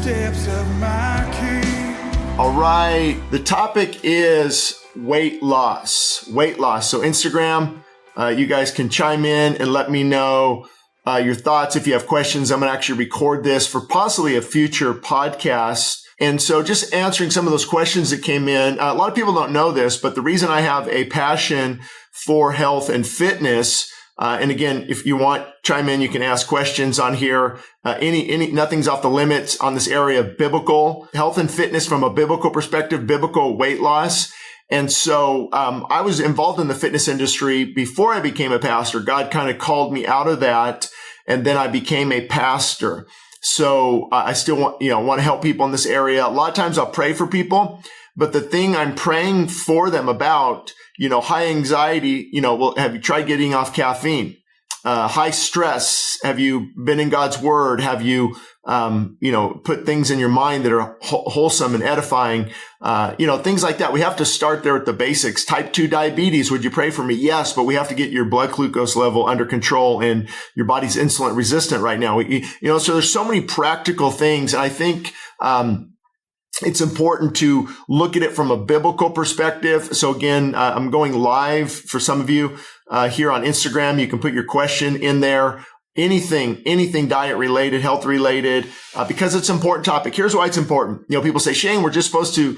footsteps of my King. All right. The topic is weight loss. Weight loss. So Instagram, you guys can chime in and let me know your thoughts. If you have questions, I'm going to actually record this for possibly a future podcast. And so just answering some of those questions that came in. A lot of people don't know this, but the reason I have a passion for health and fitness, and again, if you want, chime in, you can ask questions on here. Nothing's off the limits on this area of biblical health and fitness from a biblical perspective, biblical weight loss. And so, I was involved in the fitness industry before I became a pastor. God kind of called me out of that. And then I became a pastor. So I still want to help people in this area. A lot of times I'll pray for people, but the thing I'm praying for them about, high anxiety, well, have you tried getting off caffeine? High stress. Have you been in God's word? Have you, put things in your mind that are wholesome and edifying? Things like that. We have to start there at the basics. Type 2 diabetes. Would you pray for me? Yes, but we have to get your blood glucose level under control, and your body's insulin resistant right now. So there's so many practical things. And I think, it's important to look at it from a biblical perspective. So again, I'm going live for some of you here on Instagram. You can put your question in there. Anything diet related, health related, because it's an important topic. Here's why it's important. People say, Shane, we're just supposed to,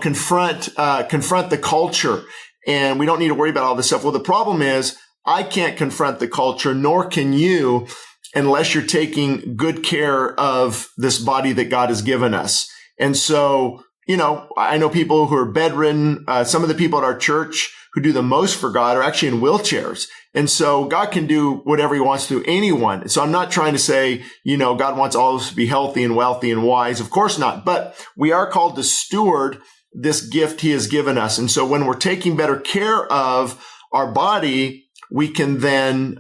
confront the culture, and we don't need to worry about all this stuff. Well, the problem is I can't confront the culture, nor can you, unless you're taking good care of this body that God has given us. And so, I know people who are bedridden. Some of the people at our church who do the most for God are actually in wheelchairs. And so God can do whatever he wants to anyone. So I'm not trying to say, God wants all of us to be healthy and wealthy and wise. Of course not. But we are called to steward this gift he has given us. And so when we're taking better care of our body, we can then,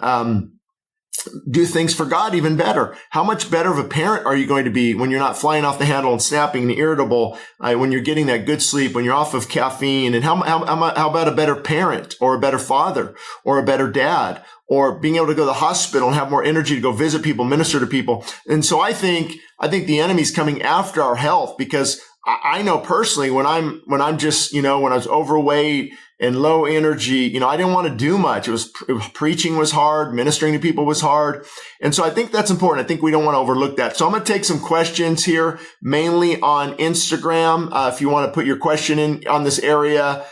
do things for God even better. How much better of a parent are you going to be when you're not flying off the handle and snapping and irritable, when you're getting that good sleep, when you're off of caffeine? And how about a better parent, or a better father, or a better dad, or being able to go to the hospital and have more energy to go visit people, minister to people? And so I think the enemy's coming after our health, because I know personally when I'm just, when I was overweight and low energy, I didn't want to do much. Preaching was hard. Ministering to people was hard. And so I think that's important. I think we don't want to overlook that. So I'm going to take some questions here, mainly on Instagram. If you want to put your question in on this area.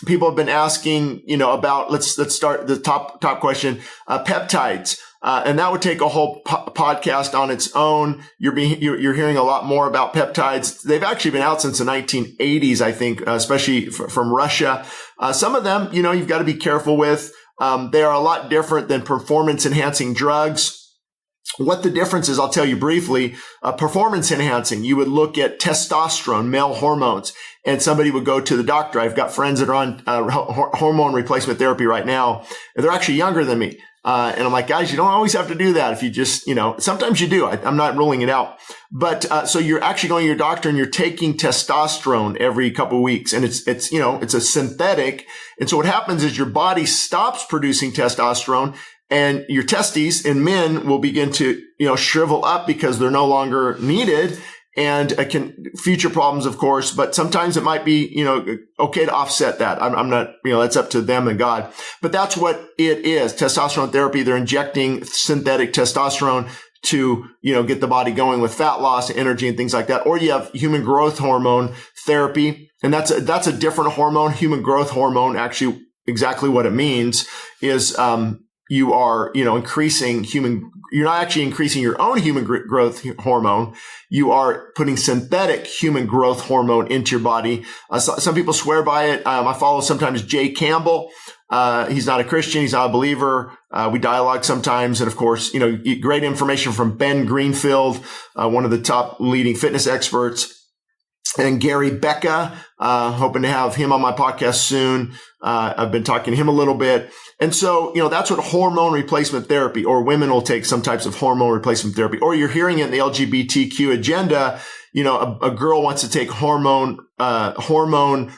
People have been asking, about, let's start the top question, peptides. And that would take a whole podcast on its own. You're hearing a lot more about peptides. They've actually been out since the 1980s, I think, especially from Russia. Some of them, you've got to be careful with. They are a lot different than performance enhancing drugs. What the difference is, I'll tell you briefly. Performance enhancing, you would look at testosterone, male hormones, and somebody would go to the doctor. I've got friends that are on hormone replacement therapy right now, and they're actually younger than me. And I'm like, guys, you don't always have to do that. If you just, sometimes you do. I'm not ruling it out. But, so you're actually going to your doctor and you're taking testosterone every couple of weeks, and it's a synthetic. And so what happens is your body stops producing testosterone, and your testes in men will begin to, shrivel up because they're no longer needed. And it can future problems, of course, but sometimes it might be, okay to offset that. I'm not, that's up to them and God, but that's what it is. Testosterone therapy. They're injecting synthetic testosterone to, get the body going with fat loss, energy, and things like that. Or you have human growth hormone therapy. And that's a different hormone. Human growth hormone, actually exactly what it means is, you are, increasing you're not actually increasing your own human growth hormone. You are putting synthetic human growth hormone into your body. Some people swear by it. I follow sometimes Jay Campbell. He's not a Christian. He's not a believer. We dialogue sometimes. And of course, great information from Ben Greenfield, one of the top leading fitness experts. And Gary Becca, hoping to have him on my podcast soon. I've been talking to him a little bit. And so, that's what hormone replacement therapy, or women will take some types of hormone replacement therapy, or you're hearing it in the LGBTQ agenda. A girl wants to take hormone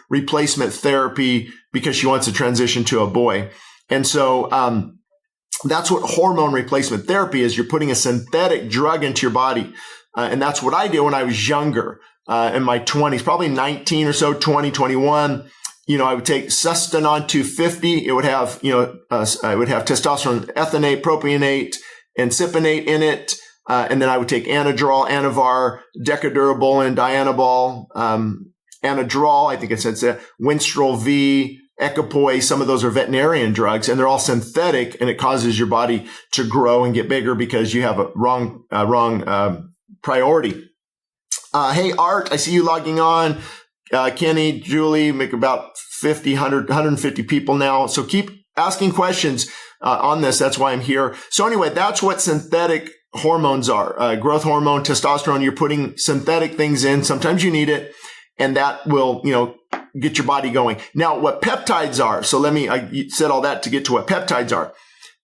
replacement therapy because she wants to transition to a boy. And so, that's what hormone replacement therapy is. You're putting a synthetic drug into your body. And that's what I did when I was younger, in my 20s, probably 19 or so, 20, 21. I would take Sustanon 250. It would have, it would have testosterone, ethionate, propionate, and cypionate in it. And then I would take Anadrol, Anavar, Decadurabolin, Dianabol, Anadrol. I think it says Winstrol V, Equipoise. Some of those are veterinarian drugs, and they're all synthetic, and it causes your body to grow and get bigger because you have a wrong priority. Hey, Art, I see you logging on. Kenny, Julie, make about 50, 100, 150 people now. So keep asking questions on this. That's why I'm here. So anyway, that's what synthetic hormones are. Growth hormone, testosterone, you're putting synthetic things in. Sometimes you need it, and that will, get your body going. Now, what peptides are. So I said all that to get to what peptides are.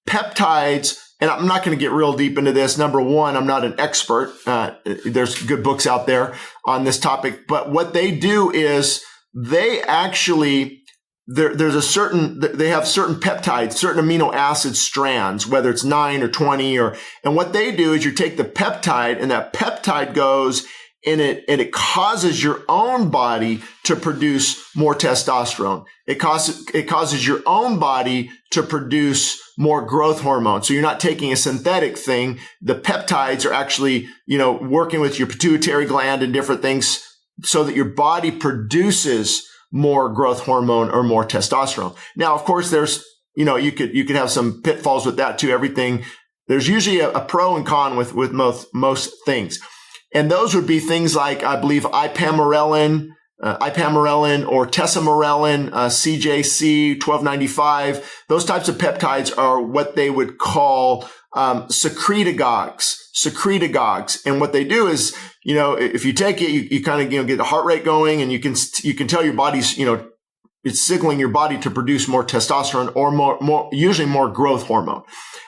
Peptides, and I'm not going to get real deep into this. Number one, I'm not an expert. There's good books out there on this topic, but what they do is they actually, they have certain peptides, certain amino acid strands, whether it's 9 or 20 and what they do is you take the peptide, and that peptide goes and it causes your own body to produce more testosterone. It causes your own body to produce more growth hormone. So you're not taking a synthetic thing. The peptides are actually, working with your pituitary gland and different things so that your body produces more growth hormone or more testosterone. Now, of course, there's, you could have some pitfalls with that too. Everything, there's usually a pro and con with most things. And those would be things like, I believe, ipamorelin or tesamorelin, CJC 1295. Those types of peptides are what they would call secretagogues. And what they do is, if you take it, you kind of get the heart rate going, and you can tell your body's, it's signaling your body to produce more testosterone or usually more growth hormone.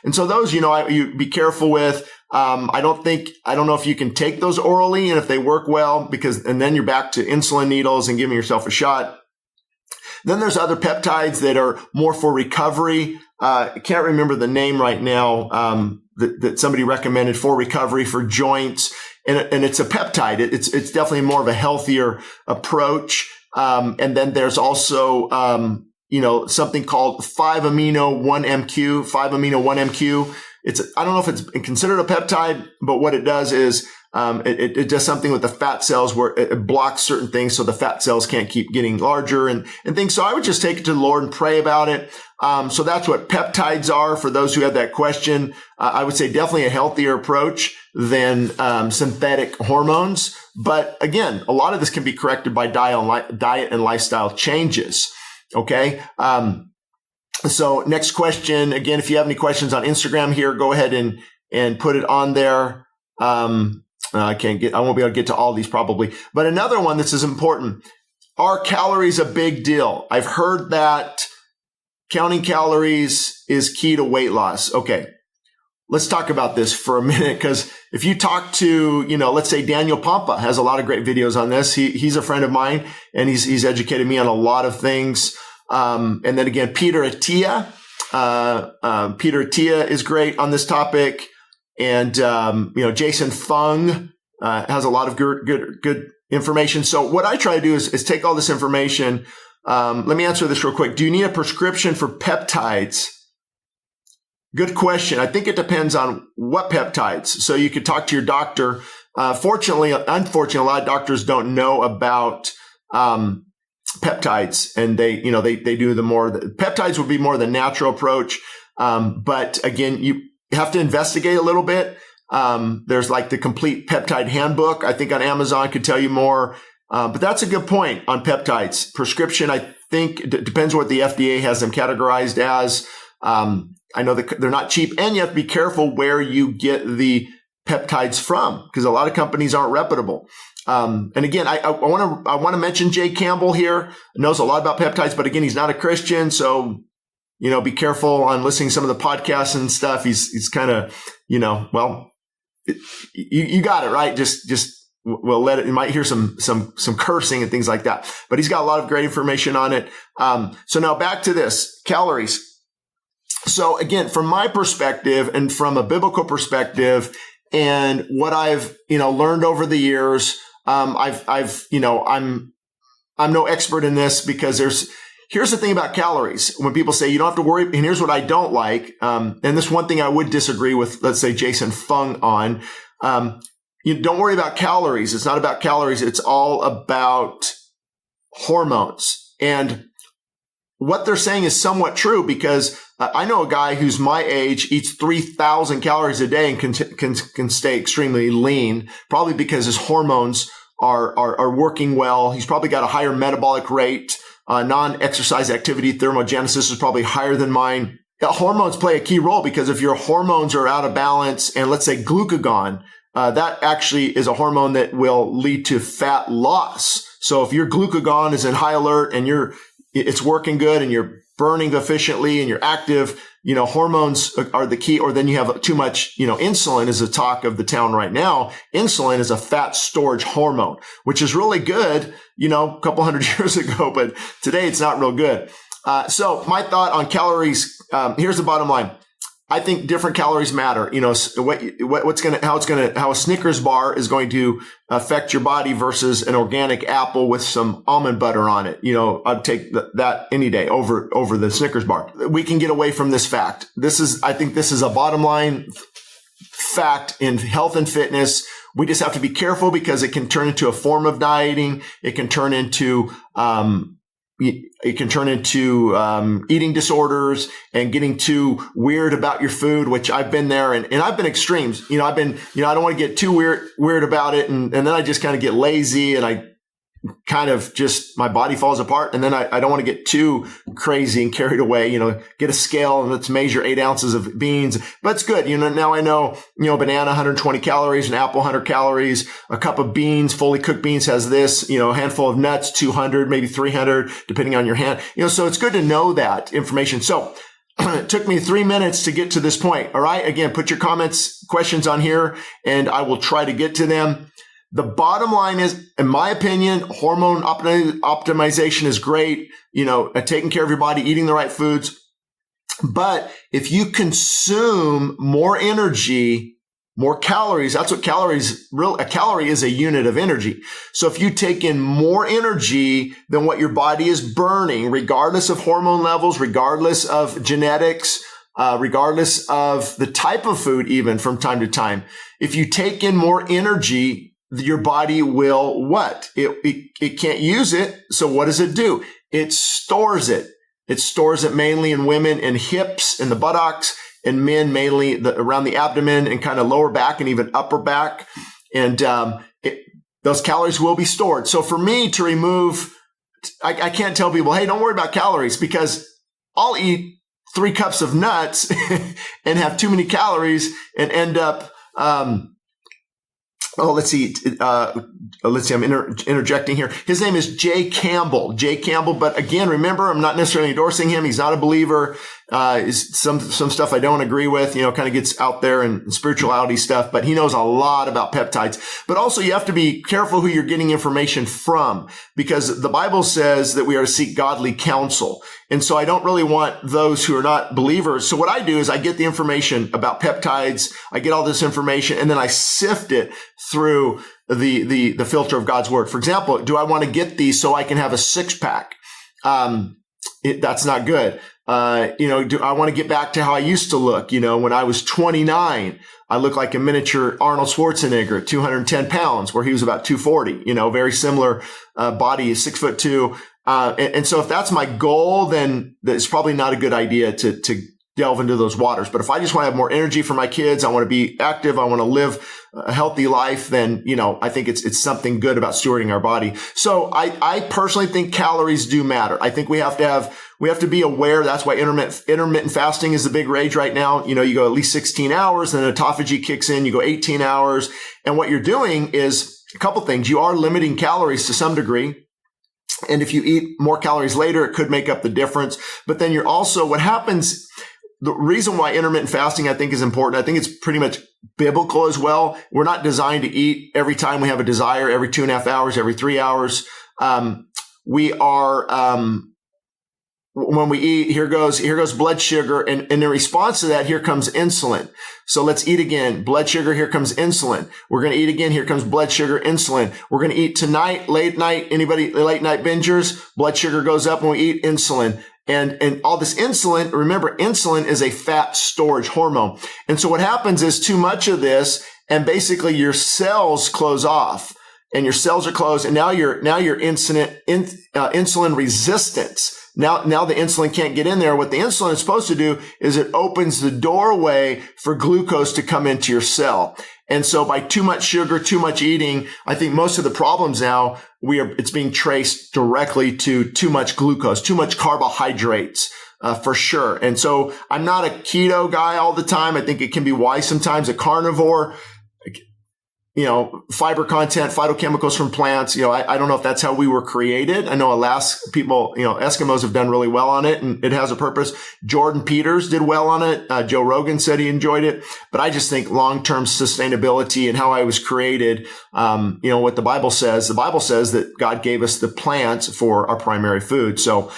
And so those, you be careful with. I don't know if you can take those orally and if they work well, and then you're back to insulin needles and giving yourself a shot. Then there's other peptides that are more for recovery. I can't remember the name right now, that somebody recommended for recovery for joints. And it's a peptide. It's definitely more of a healthier approach. And then there's also, something called 5-amino 1-MQ. I don't know if it's considered a peptide, but what it does is, it does something with the fat cells where it blocks certain things so the fat cells can't keep getting larger and things. So I would just take it to the Lord and pray about it. So that's what peptides are for those who had that question. I would say definitely a healthier approach than synthetic hormones. But again, a lot of this can be corrected by diet and lifestyle changes. Okay. So next question. Again, if you have any questions on Instagram here, go ahead and put it on there. I won't be able to get to all these probably, but another one, this is important. Are calories a big deal? I've heard that counting calories is key to weight loss. Okay. Let's talk about this for a minute, because if you talk to, let's say Daniel Pompa has a lot of great videos on this. He's a friend of mine, and he's educated me on a lot of things. And then again, Peter Attia is great on this topic. And, Jason Fung, has a lot of good information. So what I try to do is take all this information. Let me answer this real quick. Do you need a prescription for peptides? Good question. I think it depends on what peptides. So you could talk to your doctor. Unfortunately, a lot of doctors don't know about, peptides, and they do peptides would be more the natural approach. But again, you have to investigate a little bit. There's like the complete peptide handbook. I think on Amazon could tell you more. But that's a good point on peptides. Prescription, I think it depends what the FDA has them categorized as. I know that they're not cheap, and you have to be careful where you get the peptides from, because a lot of companies aren't reputable. And again, I want to mention Jay Campbell here. Knows a lot about peptides, but again, he's not a Christian. So, be careful on listening to some of the podcasts and stuff. He's kind of, you got it right. We'll let it, you might hear some cursing and things like that, but he's got a lot of great information on it. So now back to this, calories. So again, from my perspective and from a biblical perspective, And what I've, learned over the years, I'm no expert in this because here's the thing about calories. When people say you don't have to worry, and here's what I don't like. And this one thing I would disagree with, let's say Jason Fung on, you don't worry about calories. It's not about calories. It's all about hormones. And what they're saying is somewhat true because I know a guy who's my age, eats 3,000 calories a day and can stay extremely lean, probably because his hormones are working well. He's probably got a higher metabolic rate. Non-exercise activity thermogenesis is probably higher than mine. Hormones play a key role because if your hormones are out of balance, and let's say glucagon, that actually is a hormone that will lead to fat loss. So if your glucagon is in high alert and it's working good and you're burning efficiently and you're active, hormones are the key. Or then you have too much, insulin is the talk of the town right now. Insulin is a fat storage hormone, which is really good, a couple hundred years ago, but today it's not real good. So my thought on calories, here's the bottom line. I think different calories matter. How a Snickers bar is going to affect your body versus an organic apple with some almond butter on it. I'd take that any day over the Snickers bar. We can get away from this fact. I think this is a bottom line fact in health and fitness. We just have to be careful because it can turn into a form of dieting. It can turn into, eating disorders and getting too weird about your food, which I've been there and I've been extremes. I don't want to get too weird about it. And then I just kind of get lazy and I kind of just, my body falls apart. And then I don't want to get too crazy and carried away, get a scale and let's measure 8 ounces of beans. But it's good. Now I know, banana, 120 calories, an apple, 100 calories, a cup of beans, fully cooked beans has this, a handful of nuts, 200, maybe 300, depending on your hand, so it's good to know that information. So it took me 3 minutes to get to this point. All right. Again, put your comments, questions on here and I will try to get to them. The bottom line is, in my opinion, hormone optimization is great, taking care of your body, eating the right foods. But if you consume more energy, more calories, that's what a calorie is, a unit of energy. So if you take in more energy than what your body is burning, regardless of hormone levels, regardless of genetics, regardless of the type of food, even from time to time, if you take in more energy, your body will what? It can't use it. So what does it do? It stores it. It stores it mainly in women in hips and the buttocks, and men mainly around the abdomen and kind of lower back and even upper back. And those calories will be stored. So for me to remove, I can't tell people, hey, don't worry about calories because I'll eat 3 cups of nuts and have too many calories and end up let's see. I'm interjecting here. His name is Jay Campbell. But again, remember, I'm not necessarily endorsing him. He's not a believer. Some stuff I don't agree with, kind of gets out there and spirituality stuff, but he knows a lot about peptides. But also you have to be careful who you're getting information from because the Bible says that we are to seek godly counsel. And so I don't really want those who are not believers. So what I do is I get the information about peptides. I get all this information and then I sift it through the filter of God's word. For example, do I want to get these so I can have a 6-pack? That's not good. Do I want to get back to how I used to look? When I was 29, I looked like a miniature Arnold Schwarzenegger at 210 pounds, where he was about 240, very similar, body, 6'2". And so if that's my goal, then it's probably not a good idea to delve into those waters. But if I just want to have more energy for my kids, I want to be active, I want to live a healthy life, then, I think it's something good about stewarding our body. So I personally think calories do matter. I think we have to be aware. That's why intermittent fasting is the big rage right now. You go at least 16 hours, then autophagy kicks in, you go 18 hours. And what you're doing is a couple things. You are limiting calories to some degree. And if you eat more calories later, it could make up the difference. But then what happens, the reason why intermittent fasting I think is important, I think it's pretty much biblical as well. We're not designed to eat every time we have a desire, every 2.5 hours, every 3 hours. We are when we eat, here goes blood sugar. And in response to that, here comes insulin. So let's eat again. Blood sugar, here comes insulin. We're going to eat again. Here comes blood sugar, insulin. We're going to eat tonight, late night. Anybody late night bingers? Blood sugar goes up when we eat insulin. And all this insulin, remember, insulin is a fat storage hormone. And so what happens is too much of this, and basically your cells close off. And your cells are closed, and now you're insulin resistance. Now the insulin can't get in there. What the insulin is supposed to do is it opens the doorway for glucose to come into your cell. And so by too much sugar, too much eating, I think most of the problems now it's being traced directly to too much glucose, too much carbohydrates. For sure. And so I'm not a keto guy all the time. I think it can be wise sometimes. A carnivore, fiber content, phytochemicals from plants. I don't know if that's how we were created. I know Alaska people, Eskimos have done really well on it, and it has a purpose. Jordan Peters did well on it. Joe Rogan said he enjoyed it. But I just think long-term sustainability and how I was created, what the Bible says that God gave us the plants for our primary food. So,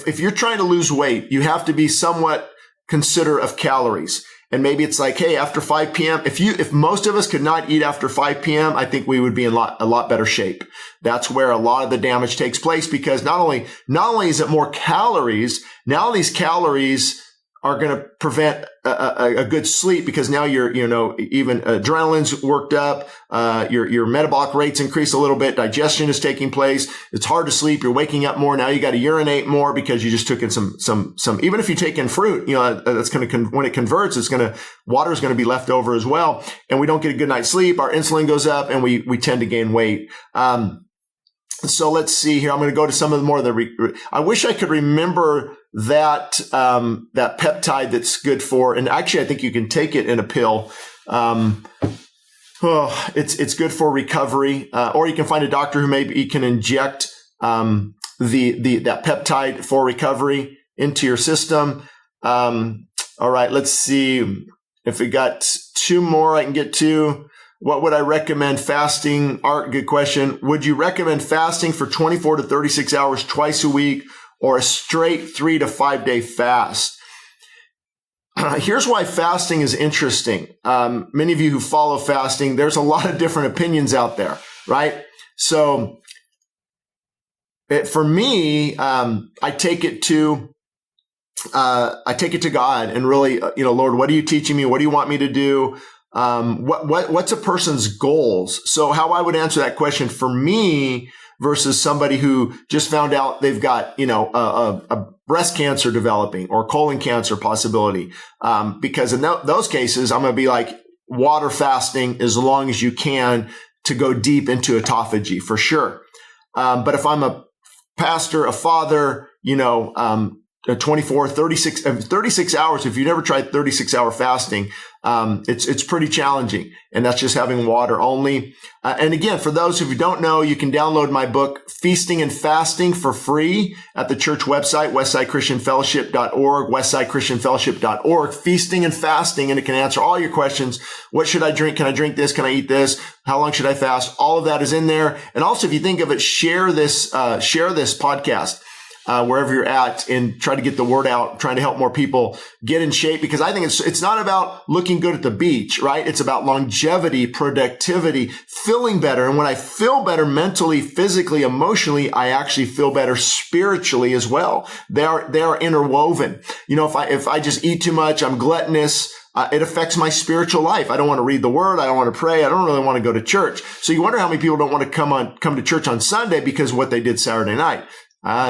if you're trying to lose weight, you have to be somewhat considerate of calories. And maybe it's like, hey, after 5 p.m., if most of us could not eat after 5 p.m., I think we would be in a lot better shape. That's where a lot of the damage takes place, because not only is it more calories, now these calories are going to prevent a good sleep, because now even adrenaline's worked up, your metabolic rates increase a little bit, digestion is taking place. It's hard to sleep. You're waking up more. Now you got to urinate more because you just took in some, even if you take in fruit, that's going to, when it converts, water is going to be left over as well. And we don't get a good night's sleep. Our insulin goes up, and we tend to gain weight. So let's see here. I'm going to go to some of the more of the, I wish I could remember that peptide that's good for, and actually I think you can take it in a pill. It's good for recovery, or you can find a doctor who maybe can inject, that peptide for recovery into your system. All right. Let's see if we got two more I can get to. What would I recommend fasting? Art, good question. Would you recommend fasting for 24 to 36 hours twice a week, or a straight 3 to 5 day fast? Here's why fasting is interesting. Many of you who follow fasting, there's a lot of different opinions out there, right? So for me, I take it to God and really, Lord, what are you teaching me? What do you want me to do? What's a person's goals? So how I would answer that question for me versus somebody who just found out they've got, a breast cancer developing or colon cancer possibility. Because in those cases, I'm going to be like water fasting as long as you can to go deep into autophagy for sure. But if I'm a pastor, a father, 36 hours, if you've never tried 36-hour fasting, it's pretty challenging. And that's just having water only. And again, for those of you who don't know, you can download my book, Feasting and Fasting, for free at the church website, westsidechristianfellowship.org, westsidechristianfellowship.org, Feasting and Fasting. And it can answer all your questions. What should I drink? Can I drink this? Can I eat this? How long should I fast? All of that is in there. And also, if you think of it, share this podcast. Wherever you're at, and try to get the word out, trying to help more people get in shape, because I think it's not about looking good at the beach, right? It's about longevity, productivity, feeling better. And when I feel better mentally, physically, emotionally, I actually feel better spiritually as well. They are interwoven. If I just eat too much, I'm gluttonous. It affects my spiritual life. I don't want to read the word. I don't want to pray. I don't really want to go to church. So you wonder how many people don't want to come to church on Sunday because of what they did Saturday night.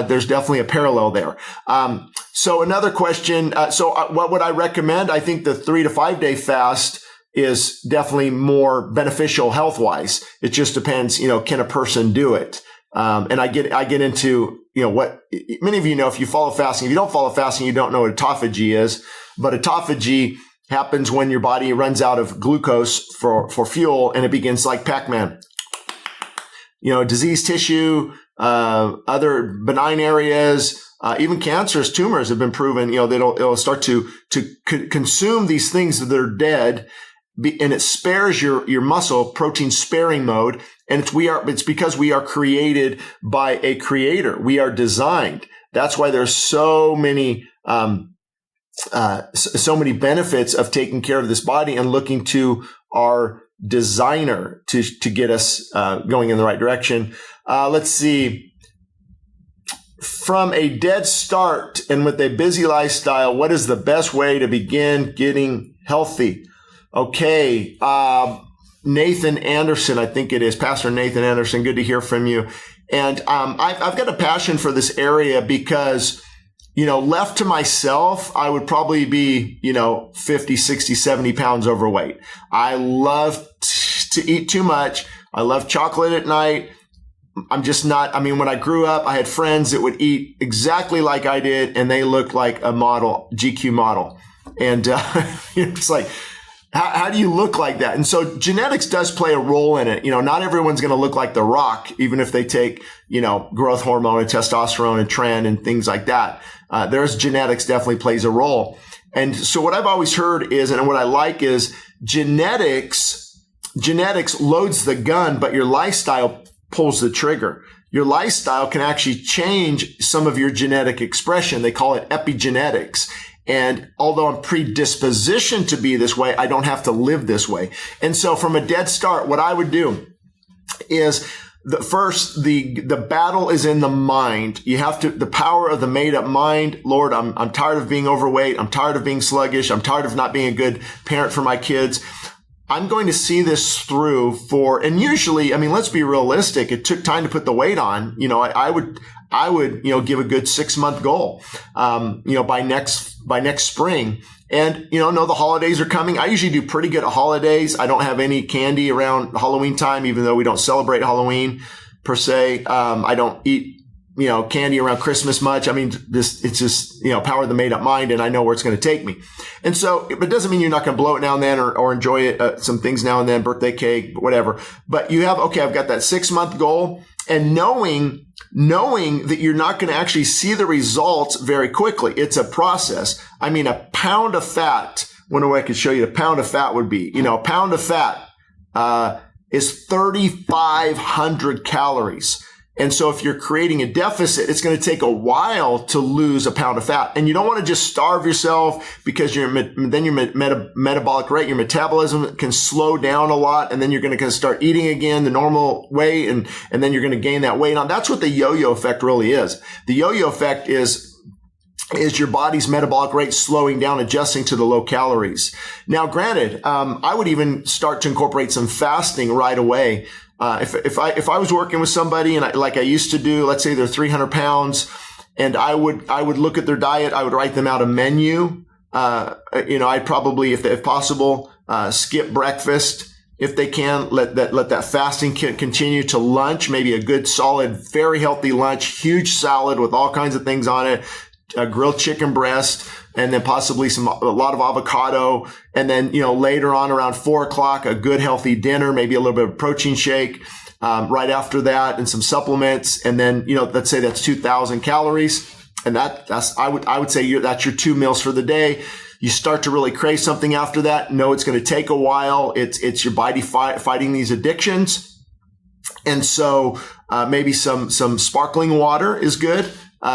There's definitely a parallel there. So another question. What would I recommend? I think the 3 to 5 day fast is definitely more beneficial health wise. It just depends, can a person do it? And I get into, what many of you know, if you follow fasting, if you don't follow fasting, you don't know what autophagy is, but autophagy happens when your body runs out of glucose for fuel, and it begins like Pac-Man, diseased tissue, other benign areas, even cancerous tumors have been proven, it'll start to consume these things that are dead, and it spares your muscle, protein sparing mode, And it's because we are created by a creator. We are designed. That's why there's so many benefits of taking care of this body and looking to our designer to get us going in the right direction. Let's see. From a dead start and with a busy lifestyle, what is the best way to begin getting healthy? Okay. Nathan Anderson, I think it is. Pastor Nathan Anderson. Good to hear from you. And I've got a passion for this area because, left to myself, I would probably be, 50, 60, 70 pounds overweight. I love to eat too much. I love chocolate at night. I'm just not, when I grew up, I had friends that would eat exactly like I did, and they looked like a model, GQ model. And it's like, how do you look like that? And so genetics does play a role in it. Not everyone's going to look like The Rock, even if they take, growth hormone and testosterone and tren and things like that. There's genetics definitely plays a role. And so what I've always heard is, and what I like is genetics loads the gun, but your lifestyle pulls the trigger. Your lifestyle can actually change some of your genetic expression. They call it epigenetics. And although I'm predispositioned to be this way, I don't have to live this way. And so from a dead start, what I would do is the battle is in the mind. You have to, the power of the made up mind. Lord, I'm tired of being overweight. I'm tired of being sluggish. I'm tired of not being a good parent for my kids. I'm going to see this through and usually, let's be realistic. It took time to put the weight on. I would, give a good 6-month goal, by next spring. And, no, the holidays are coming. I usually do pretty good at holidays. I don't have any candy around Halloween time, even though we don't celebrate Halloween per se. I don't eat, candy around Christmas much. It's just, power of the made up mind, and I know where it's going to take me. And so, it doesn't mean you're not going to blow it now and then or enjoy it, some things now and then, birthday cake, whatever. But you have, okay, I've got that 6-month goal, and knowing that you're not going to actually see the results very quickly. It's a process. A pound of fat, wonder what I could show you a pound of fat would be. A pound of fat, is 3,500 calories. And so if you're creating a deficit, it's going to take a while to lose a pound of fat. And you don't want to just starve yourself because your metabolic rate, your metabolism can slow down a lot. And then you're going to start eating again the normal way. And then you're going to gain that weight on. That's what the yo-yo effect really is. The yo-yo effect is your body's metabolic rate slowing down, adjusting to the low calories. Now, granted, I would even start to incorporate some fasting right away. If I was working with somebody and like I used to do, let's say they're 300 pounds and I would look at their diet, I would write them out a menu. I'd probably, if possible, skip breakfast. If they can, let that fasting continue to lunch, maybe a good, solid, very healthy lunch, huge salad with all kinds of things on it, a grilled chicken breast, and then possibly a lot of avocado. And then, later on around 4:00, a good healthy dinner, maybe a little bit of protein shake, right after that, and some supplements. And then, let's say that's 2,000 calories. And I would say that's your 2 meals for the day. You start to really crave something after that. No, it's going to take a while. It's your body fighting these addictions. And so, maybe some sparkling water is good.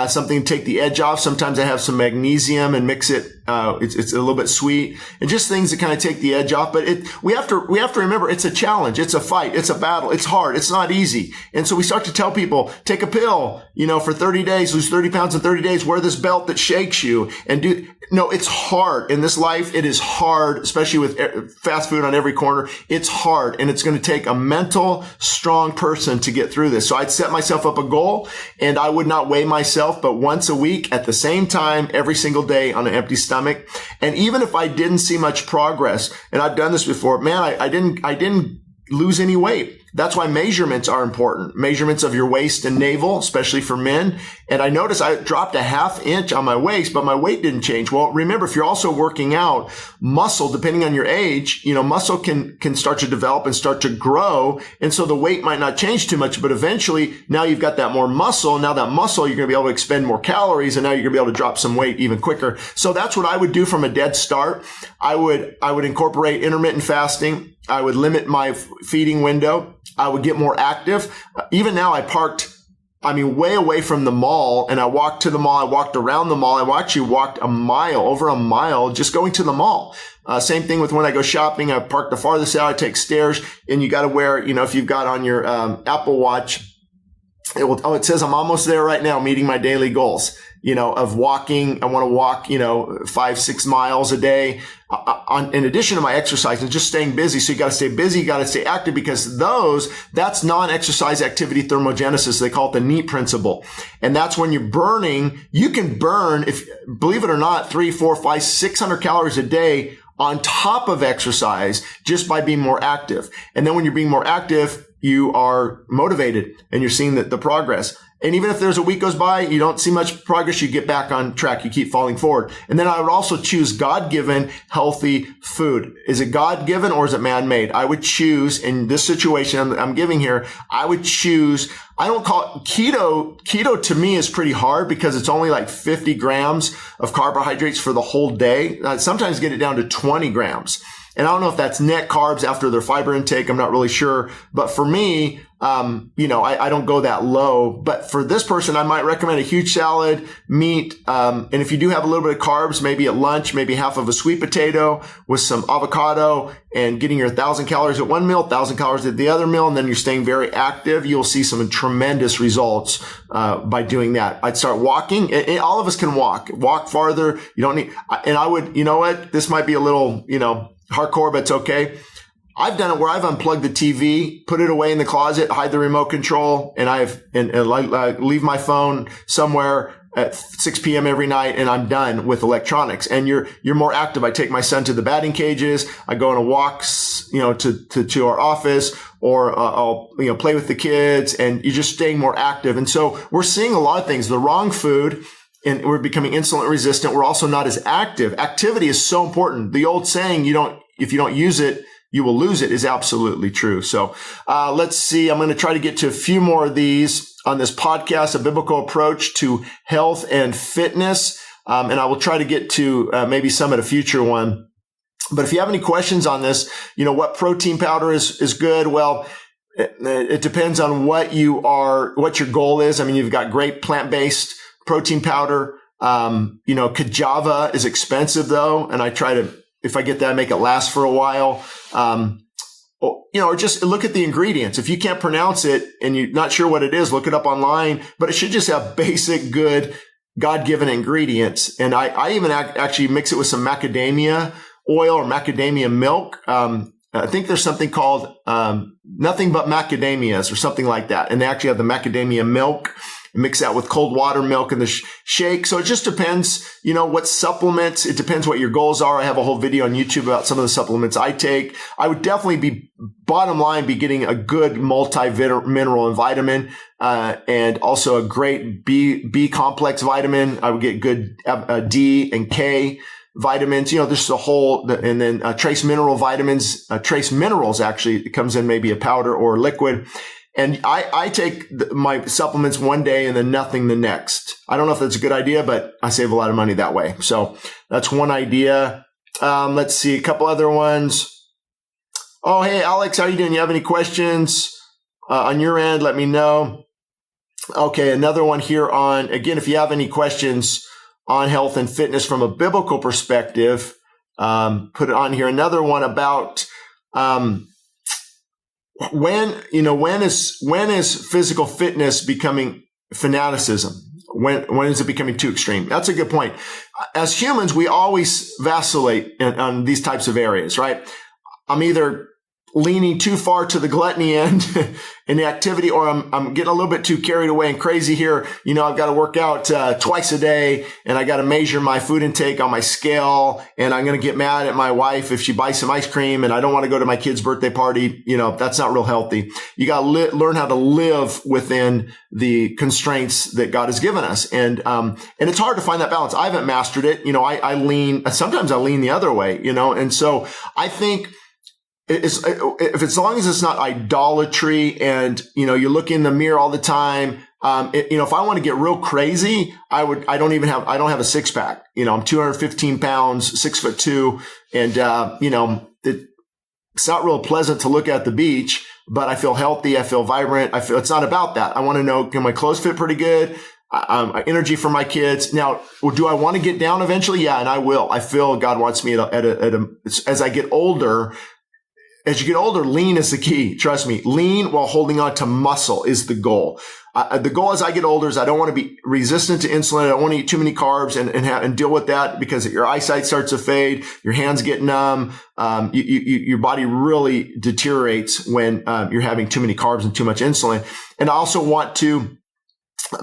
Something to take the edge off. Sometimes I have some magnesium and mix it. It's a little bit sweet, and just things that kind of take the edge off. But we have to remember it's a challenge. It's a fight. It's a battle. It's hard. It's not easy. And so we start to tell people, take a pill, for 30 days, lose 30 pounds in 30 days, wear this belt that shakes you and no, it's hard in this life. It is hard, especially with fast food on every corner. It's hard, and it's going to take a mental, strong person to get through this. So I'd set myself up a goal, and I would not weigh myself, but once a week at the same time, every single day on an empty stomach. And even if I didn't see much progress, and I've done this before, man, I didn't lose any weight. That's why measurements are important. Measurements of your waist and navel, especially for men. And I noticed I dropped a 1/2 inch on my waist, but my weight didn't change. Well, remember, if you're also working out, muscle, depending on your age, muscle can start to develop and start to grow. And so the weight might not change too much, but eventually now you've got that more muscle. Now that muscle, you're going to be able to expend more calories, and now you're going to be able to drop some weight even quicker. So that's what I would do from a dead start. I would incorporate intermittent fasting. I would limit my feeding window. I would get more active. Even now I parked, way away from the mall, and I walked to the mall. I walked around the mall. I actually walked over a mile just going to the mall. Same thing with when I go shopping. I park the farthest out. I take stairs, and you got to wear, if you've got on your Apple Watch, it says I'm almost there right now, meeting my daily goals, of walking. I want to walk, 5-6 miles a day. In addition to my exercise and just staying busy. So you got to stay busy. You got to stay active, because that's non-exercise activity thermogenesis. They call it the NEAT principle. And that's when you're burning. You can burn, believe it or not, 300, 400, 500, 600 calories a day on top of exercise just by being more active. And then when you're being more active, you are motivated and you're seeing the progress. And even if there's a week goes by, you don't see much progress, you get back on track. You keep falling forward. And then I would also choose God-given healthy food. Is it God-given or is it man-made? I would choose, in this situation I'm giving here, I don't call it keto. Keto to me is pretty hard because it's only like 50 grams of carbohydrates for the whole day. I sometimes get it down to 20 grams. And I don't know if that's net carbs after their fiber intake. I'm not really sure. But for me, I don't go that low. But for this person, I might recommend a huge salad, meat. And if you do have a little bit of carbs, maybe at lunch, maybe half of a sweet potato with some avocado, and getting your 1,000 calories at one meal, 1,000 calories at the other meal. And then you're staying very active. You'll see some tremendous results, by doing that. I'd start walking. All of us can walk farther. You don't need, and I would, this might be a little, hardcore, but it's okay. I've done it where I've unplugged the TV, put it away in the closet, hide the remote control, and I leave my phone somewhere at 6 p.m. every night, and I'm done with electronics. And you're more active. I take my son to the batting cages. I go on a walk, to our office, or I'll play with the kids, and you're just staying more active. And so we're seeing a lot of things. The wrong food. And we're becoming insulin resistant. We're also not as active. Activity is so important. The old saying, if you don't use it, you will lose it, is absolutely true. So, let's see. I'm going to try to get to a few more of these on this podcast, a biblical approach to health and fitness. And I will try to get to, maybe some at a future one. But if you have any questions on this, what protein powder is good? Well, it depends on what your goal is. You've got great plant-based protein powder. Kajava is expensive though. And I try to, if I get that, make it last for a while. Or just look at the ingredients. If you can't pronounce it and you're not sure what it is, look it up online, but it should just have basic, good, God-given ingredients. And I even actually mix it with some macadamia oil or macadamia milk. I think there's something called, nothing but macadamias or something like that. And they actually have the macadamia milk. Mix that with cold water, milk, and the shake. So it just depends, what supplements. It depends what your goals are. I have a whole video on YouTube about some of the supplements I take. I would definitely bottom line, be getting a good multi-mineral and vitamin, and also a great B complex vitamin. I would get good D and K vitamins. There's a whole, and then trace mineral vitamins. Trace minerals actually, it comes in maybe a powder or liquid. And I take my supplements one day and then nothing the next. I don't know if that's a good idea, but I save a lot of money that way. So that's one idea. Let's see a couple other ones. Oh, hey, Alex, how you doing? You have any questions on your end? Let me know. Okay, another one here on, again, if you have any questions on health and fitness from a biblical perspective, put it on here. Another one about, when is physical fitness becoming fanaticism? When is it becoming too extreme? That's a good point. As humans, we always vacillate on these types of areas, right? I'm either leaning too far to the gluttony end in the activity, or I'm getting a little bit too carried away and crazy here. I've got to work out twice a day, and I got to measure my food intake on my scale, and I'm going to get mad at my wife if she buys some ice cream, and I don't want to go to my kid's birthday party. That's not real healthy. You got to learn how to live within the constraints that God has given us. And it's hard to find that balance. I haven't mastered it. Sometimes I lean the other way, and so I think, as long as it's not idolatry and, you look in the mirror all the time. If I want to get real crazy, I don't have a six pack. I'm 215 pounds, 6'2", and, it's not real pleasant to look at the beach, but I feel healthy. I feel vibrant. It's not about that. I want to know, can my clothes fit pretty good? Energy for my kids. Now, do I want to get down eventually? Yeah, and I will. I feel God wants me as I get older. As you get older, lean is the key. Trust me. Lean while holding on to muscle is the goal. The goal as I get older is I don't want to be resistant to insulin. I don't want to eat too many carbs and deal with that because your eyesight starts to fade. Your hands get numb. Your body really deteriorates when you're having too many carbs and too much insulin. And I also want to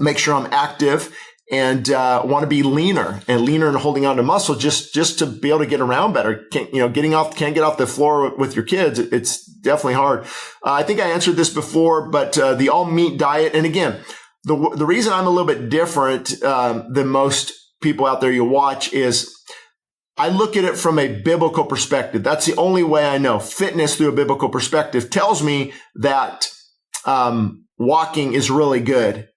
make sure I'm active and want to be leaner and holding on to muscle just to be able to get around better. Can't get off the floor with your kids. It's definitely hard. I think I answered this before, but the all meat diet. And again, the reason I'm a little bit different than most people out there you watch is I look at it from a biblical perspective. That's the only way I know. Fitness through a biblical perspective tells me that walking is really good.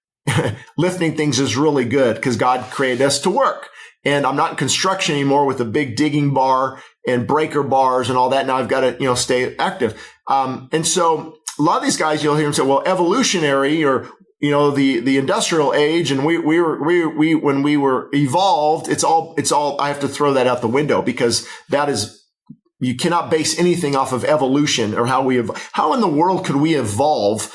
Lifting things is really good because God created us to work. And I'm not in construction anymore with a big digging bar and breaker bars and all that. Now I've got to, stay active. And so a lot of these guys, you'll hear them say, well, evolutionary or, the industrial age. And we when we were evolved, it's all, I have to throw that out the window because you cannot base anything off of evolution or how in the world could we evolve?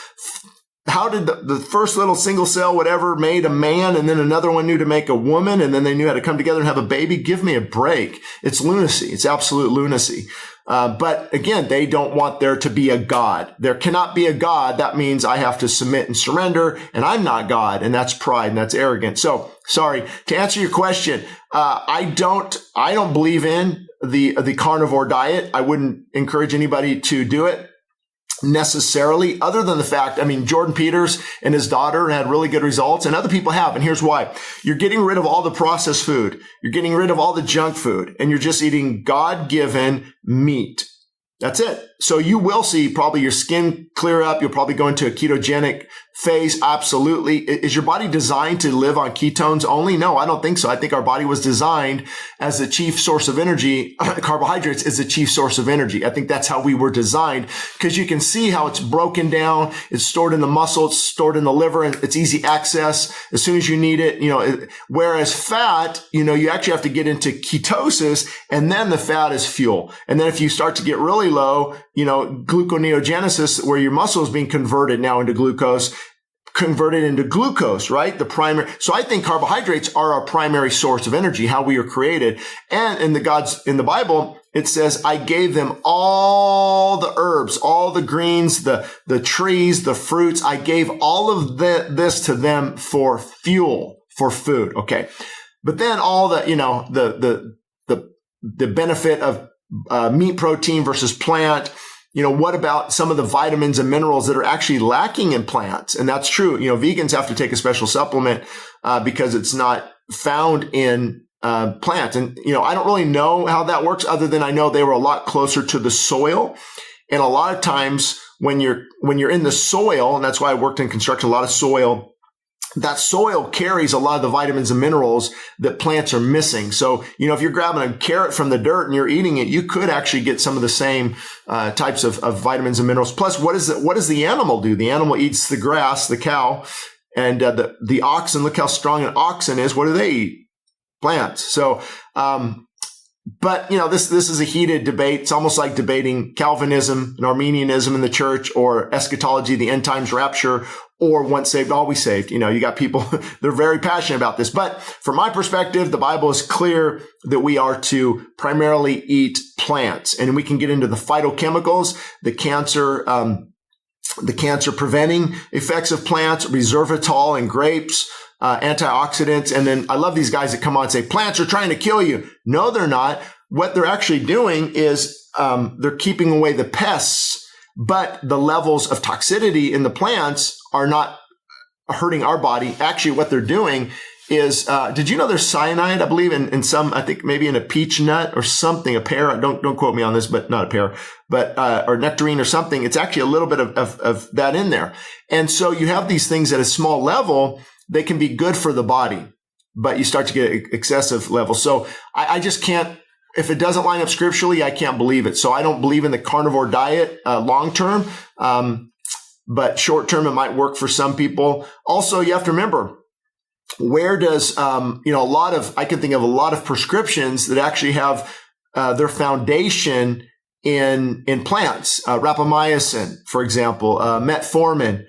How did the first little single cell, whatever, made a man and then another one knew to make a woman and then they knew how to come together and have a baby? Give me a break. It's lunacy. It's absolute lunacy. But again, they don't want there to be a God. There cannot be a God. That means I have to submit and surrender and I'm not God. And that's pride and that's arrogant. So sorry to answer your question. I don't believe in the carnivore diet. I wouldn't encourage anybody to do it necessarily, other than the fact, Jordan Peters and his daughter had really good results and other people have. And here's why. You're getting rid of all the processed food. You're getting rid of all the junk food and you're just eating God-given meat. That's it. So you will see probably your skin clear up. You'll probably go into a ketogenic phase. Absolutely. Is your body designed to live on ketones only? No, I don't think so. I think our body was designed as the chief source of energy. Carbohydrates is the chief source of energy. I think that's how we were designed because you can see how it's broken down. It's stored in the muscle. It's stored in the liver and it's easy access as soon as you need it. Whereas fat, you actually have to get into ketosis and then the fat is fuel. And then if you start to get really low, gluconeogenesis, where your muscle is being converted now into glucose, right? The primary. So I think carbohydrates are our primary source of energy, how we are created. And in the Bible, it says, I gave them all the herbs, all the greens, the trees, the fruits. I gave all of this to them for fuel, for food. Okay. But then all the benefit of meat protein versus plant. What about some of the vitamins and minerals that are actually lacking in plants? And that's true. Vegans have to take a special supplement because it's not found in plants. And, I don't really know how that works other than I know they were a lot closer to the soil. And a lot of times when you're in the soil, and that's why I worked in construction, a lot of soil, that soil carries a lot of the vitamins and minerals that plants are missing. So, if you're grabbing a carrot from the dirt and you're eating it, you could actually get some of the same types of vitamins and minerals. Plus, what does the animal do? The animal eats the grass, the cow, and the oxen. Look how strong an oxen is. What do they eat? Plants. So, but this is a heated debate. It's almost like debating Calvinism and Arminianism in the church, or eschatology, the end times rapture, or once saved, always saved. You got people, they're very passionate about this. But from my perspective, the Bible is clear that we are to primarily eat plants. And we can get into the phytochemicals, the cancer preventing effects of plants, resveratrol in grapes, antioxidants. And then I love these guys that come on and say, plants are trying to kill you. No, they're not. What they're actually doing is they're keeping away the pests, but the levels of toxicity in the plants are not hurting our body. Actually, what they're doing is, did you know there's cyanide, I believe, in some, I think maybe in a peach nut or something, a pear, don't quote me on this, but not a pear, but, or nectarine or something. It's actually a little bit of that in there. And so you have these things at a small level, they can be good for the body, but you start to get excessive levels. So I just can't if it doesn't line up scripturally, I can't believe it. So I don't believe in the carnivore diet long term, but short term it might work for some people. Also, you have to remember, where does I can think of a lot of prescriptions that actually have their foundation in plants, rapamycin, for example, metformin,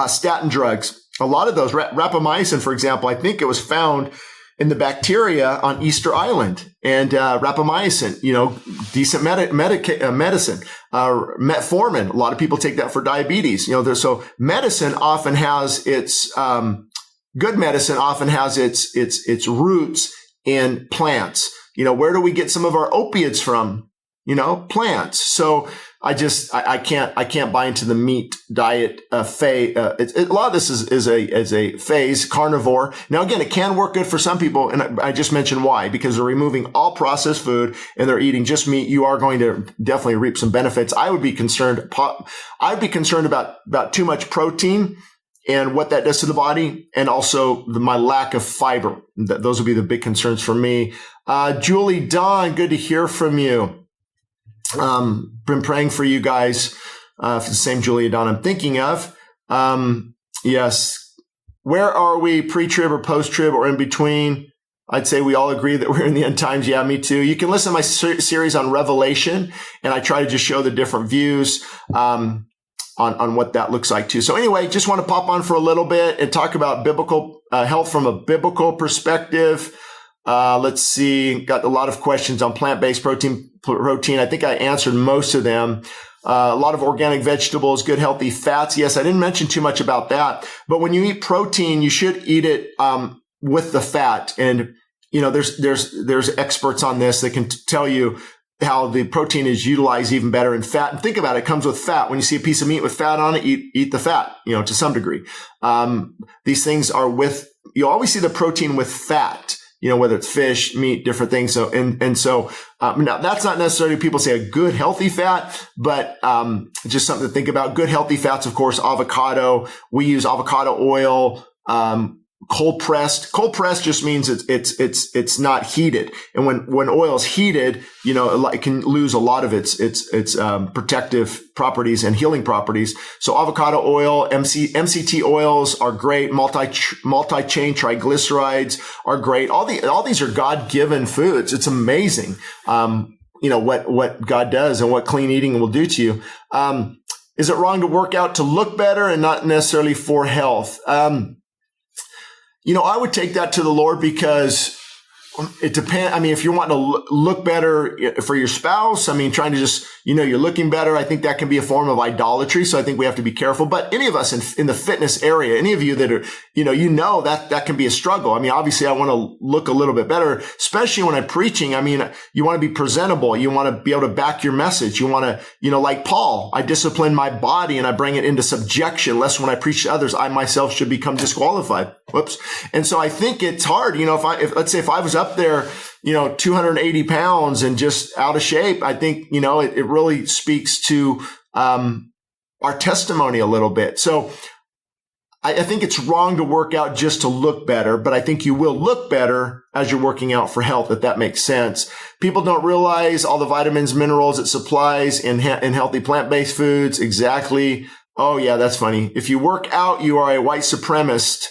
statin drugs. A lot of those, rapamycin, for example, I think it was found in the bacteria on Easter Island, and rapamycin, decent medicine. Metformin, a lot of people take that for diabetes. So medicine often has its good medicine often has its roots in plants. Where do we get some of our opiates from? Plants. So I can't buy into the meat diet phase. A lot of this is a phase, carnivore. Now, again, it can work good for some people, and I just mentioned why, because they're removing all processed food and they're eating just meat. You are going to definitely reap some benefits. I would be concerned about too much protein and what that does to the body, and also my lack of fiber. Those would be the big concerns for me. Julie Dawn, good to hear from you. Been praying for you guys, for the same Julia Dawn I'm thinking of. Yes. Where are we, pre-trib or post-trib or in between? I'd say we all agree that we're in the end times. Yeah, me too. You can listen to my series on Revelation, and I try to just show the different views on what that looks like too. So anyway, just want to pop on for a little bit and talk about biblical health from a biblical perspective. Let's see. Got a lot of questions on plant-based protein. I think I answered most of them. A lot of organic vegetables, good healthy fats. Yes, I didn't mention too much about that. But when you eat protein, you should eat it with the fat. And there's experts on this that can tell you how the protein is utilized even better in fat. And think about it, it comes with fat. When you see a piece of meat with fat on it, eat the fat, to some degree. These things are you always see the protein with fat, whether it's fish, meat, different things. So, now that's not necessarily people say a good healthy fat, but, just something to think about. Good healthy fats, of course, avocado. We use avocado oil, cold pressed. Cold pressed just means it's not heated. And when oil is heated, it can lose a lot of its protective properties and healing properties. So avocado oil, MCT oils are great. Multi-chain triglycerides are great. All these are God-given foods. It's amazing. What God does and what clean eating will do to you. Is it wrong to work out to look better and not necessarily for health? I would take that to the Lord, because it depends. I mean, if you're wanting to look better for your spouse, trying to just, you're looking better, I think that can be a form of idolatry. So I think we have to be careful. But any of us in the fitness area, any of you that are, that can be a struggle. Obviously I want to look a little bit better, especially when I'm preaching. You want to be presentable. You want to be able to back your message. You want to, like Paul, I discipline my body and I bring it into subjection, lest when I preach to others, I myself should become disqualified. Whoops. And so I think it's hard, let's say if I was up there, 280 pounds and just out of shape, I think, it really speaks to, our testimony a little bit. So I think it's wrong to work out just to look better, but I think you will look better as you're working out for health, if that makes sense. People don't realize all the vitamins, minerals it supplies in healthy plant-based foods. Exactly. Oh yeah, that's funny. If you work out, you are a white supremacist.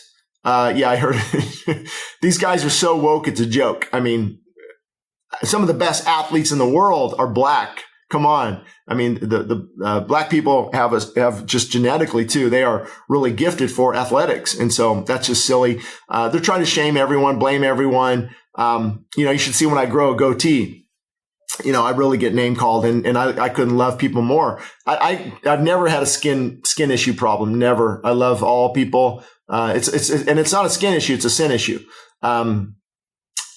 Yeah, I heard it. These guys are so woke, it's a joke. Some of the best athletes in the world are black. Come on. The black people have just genetically too. They are really gifted for athletics. And so that's just silly. They're trying to shame everyone, blame everyone. You should see when I grow a goatee, I really get name called, and I couldn't love people more. I've never had a skin issue problem. Never. I love all people. It's not a skin issue. It's a sin issue.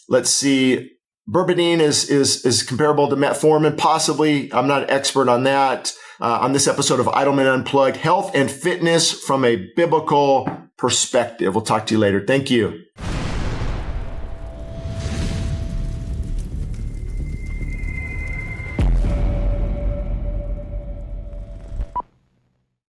Let's see. Berbidine is comparable to metformin, possibly. I'm not an expert on that. On this episode of Idleman Unplugged, health and fitness from a biblical perspective. We'll talk to you later. Thank you.